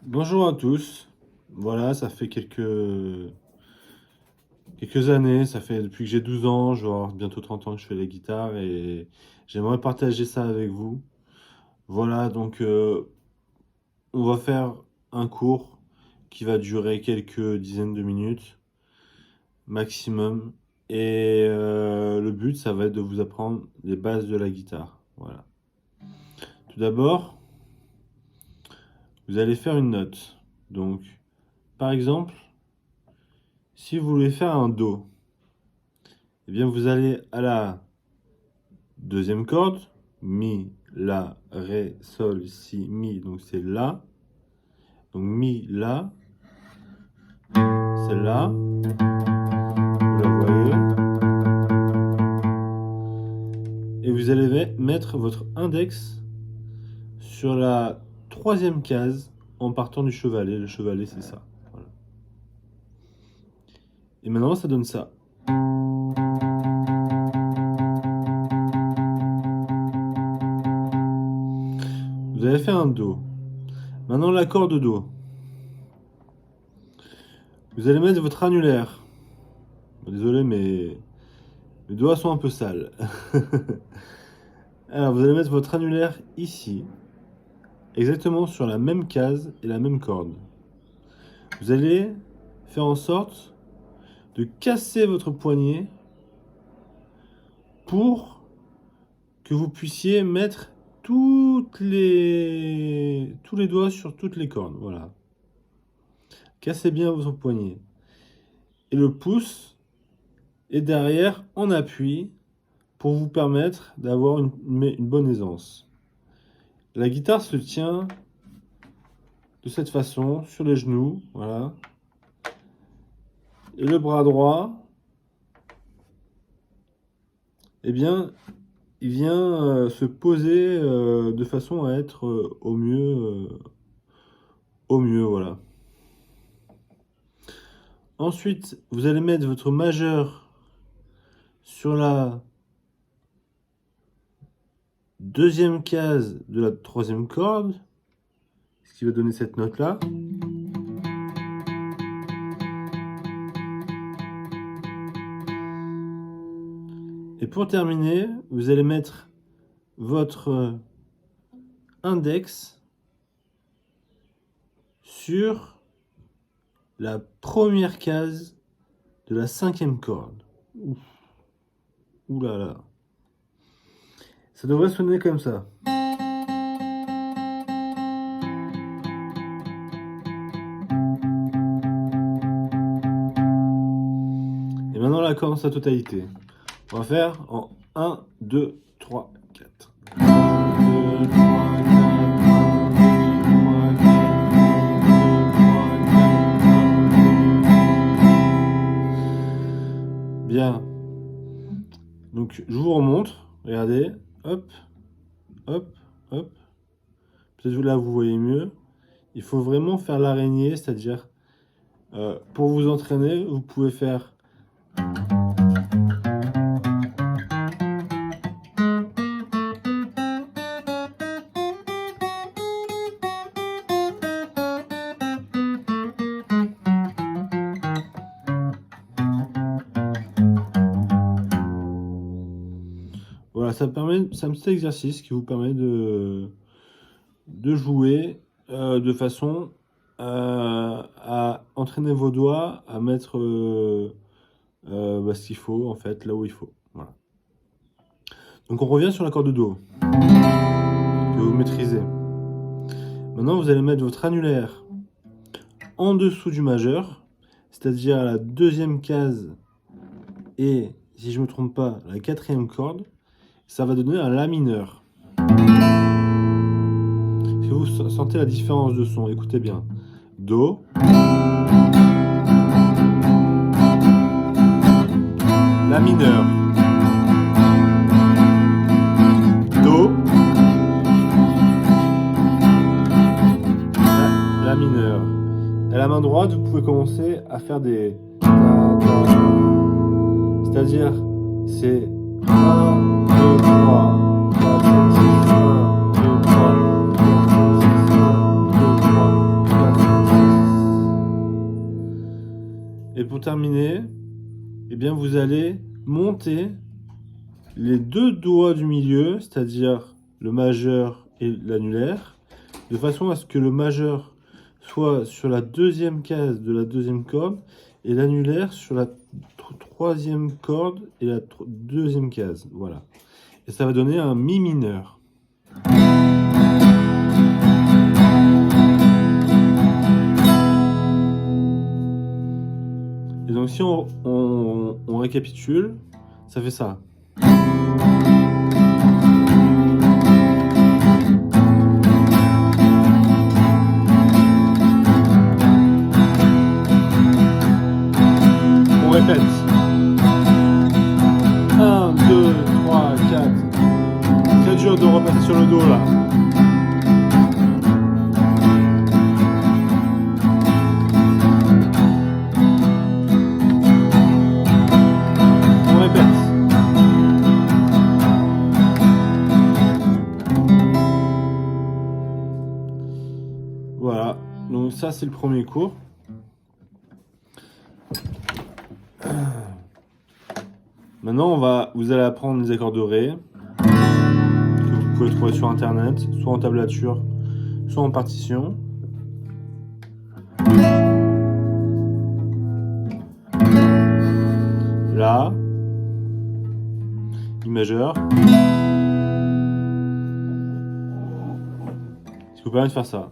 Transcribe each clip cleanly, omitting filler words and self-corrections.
Bonjour à tous. Voilà, ça fait quelques années, ça fait depuis que j'ai 12 ans, je vais avoir bientôt 30 ans que je fais la guitare et j'aimerais partager ça avec vous. Voilà, donc on va faire un cours qui va durer quelques dizaines de minutes maximum et le but, ça va être de vous apprendre les bases de la guitare. Voilà. Tout d'abord, vous allez faire une note. Donc, par exemple, si vous voulez faire un Do, eh bien vous allez à la deuxième corde, Mi, La, Ré, Sol, Si, Mi, donc c'est La. Donc Mi, La, celle-là, vous la voyez. Et vous allez mettre votre index sur la troisième case en partant du chevalet. Le chevalet, c'est ça. Voilà. Et maintenant, ça donne ça. Vous avez fait un Do. Maintenant, l'accord de Do. Vous allez mettre votre annulaire. Désolé, mais mes doigts sont un peu sales. Alors, vous allez mettre votre annulaire ici, exactement sur la même case et la même corde. Vous allez faire en sorte de casser votre poignet pour que vous puissiez mettre tous les doigts sur toutes les cordes. Voilà. Cassez bien votre poignet. Et le pouce est derrière en appui pour vous permettre d'avoir une bonne aisance. La guitare se tient de cette façon, sur les genoux, voilà. Et le bras droit, eh bien, il vient se poser de façon à être au mieux, voilà. Ensuite, vous allez mettre votre majeur sur la deuxième case de la troisième corde, ce qui va donner cette note-là. Et pour terminer, vous allez mettre votre index sur la première case de la cinquième corde. Ouf. Ouh là là. Ça devrait sonner comme ça. Et maintenant l'accord dans sa totalité. On va faire en 1, 2, 3, 4. 1, 2, 3, 4. Bien. Donc je vous remontre. Regardez. Hop. Hop. Hop. Peut-être là vous voyez mieux. Il faut vraiment faire l'araignée, c'est-à-dire pour vous entraîner, vous pouvez faire voilà, c'est un petit exercice qui vous permet de jouer de façon à entraîner vos doigts, à mettre ce qu'il faut, en fait, là où il faut. Voilà. Donc on revient sur l'accord de Do, que vous maîtrisez. Maintenant, vous allez mettre votre annulaire en dessous du majeur, c'est-à-dire à la deuxième case et, si je ne me trompe pas, la quatrième corde. Ça va donner un La mineur. Si vous sentez la différence de son, écoutez bien. Do. La mineur. Do. La mineur. À la main droite, vous pouvez commencer à faire des... C'est-à-dire, c'est 1, 2, 3, 4, 5, 6, 1, 2, 3, 4, 5, 6, 1, 2, 3, 4, Et pour terminer, eh bien, vous allez monter les deux doigts du milieu, c'est-à-dire le majeur et l'annulaire, de façon à ce que le majeur soit sur la deuxième case de la deuxième corde et l'annulaire sur la troisième corde et la deuxième case. Voilà. Et ça va donner un mi mineur. Et donc si on récapitule, ça fait ça. On répète. 1, 2, 3, 4. Très dur de repasser sur le dos là. On répète. Voilà, donc ça c'est le premier cours. Maintenant, vous allez apprendre les accords de Ré, que vous pouvez trouver sur internet, soit en tablature, soit en partition. La, Mi majeur. Ce qui vous permet de faire ça.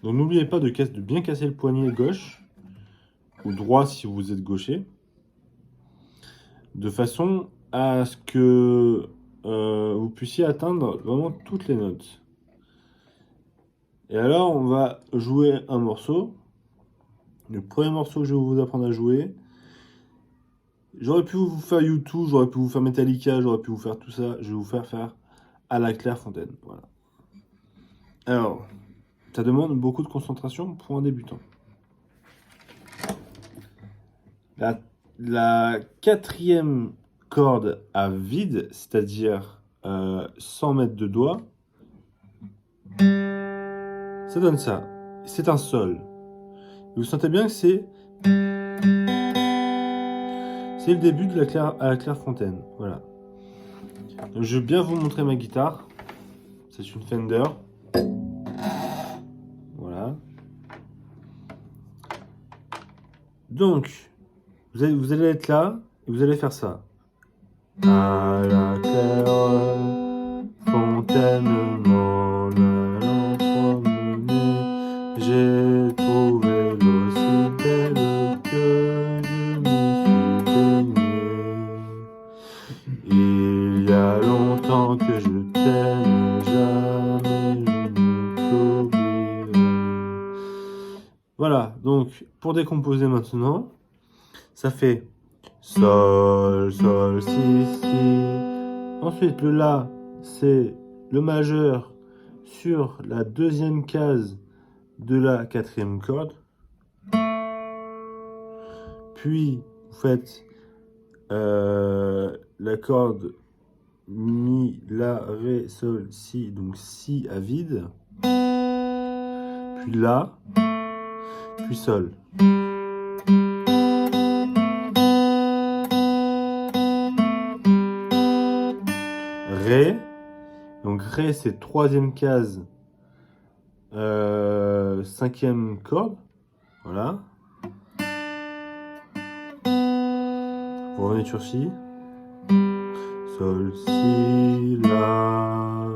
Donc n'oubliez pas de bien casser le poignet gauche, ou droit si vous êtes gaucher, de façon à ce que vous puissiez atteindre vraiment toutes les notes. Et alors on va jouer un morceau. Le premier morceau que je vais vous apprendre à jouer, j'aurais pu vous faire U2, j'aurais pu vous faire Metallica, j'aurais pu vous faire tout ça, je vais vous faire à la Clairefontaine. Voilà. Alors, ça demande beaucoup de concentration pour un débutant. La quatrième corde à vide, c'est-à-dire sans mettre de doigt, ça donne ça. C'est un sol. Vous sentez bien que c'est le début de à la Clairefontaine. Voilà. Donc, je vais bien vous montrer ma guitare. C'est une Fender. Voilà. Donc, vous allez être là et vous allez faire ça. À la Clairefontaine, m'en allant promener, j'ai trouvé l'eau si belle que je m'y suis baigné. Il y a longtemps que je t'aime, jamais je ne t'oublierai. Voilà, donc pour décomposer maintenant, ça fait Sol, Sol, Si, Si. Ensuite, le La, c'est le majeur sur la deuxième case de la quatrième corde. Puis, vous faites la corde Mi, La, Ré, Sol, Si, donc Si à vide. Puis La, puis Sol. Ré, donc Ré c'est troisième case, cinquième corde, voilà. Vous revenez sur Si, Sol, Si, La,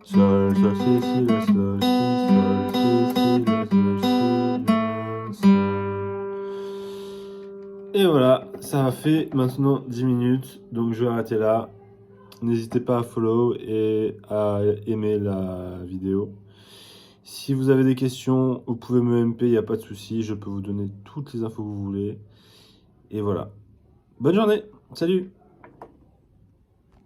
Sol, Sol, Si, Si, La, Sol, Si, Sol, Si, Si, La, Sol, Si, La, Sol. Et voilà, ça a fait maintenant 10 minutes, donc je vais arrêter là. N'hésitez pas à follow et à aimer la vidéo. Si vous avez des questions, vous pouvez me MP, il n'y a pas de souci, je peux vous donner toutes les infos que vous voulez. Et voilà. Bonne journée, salut!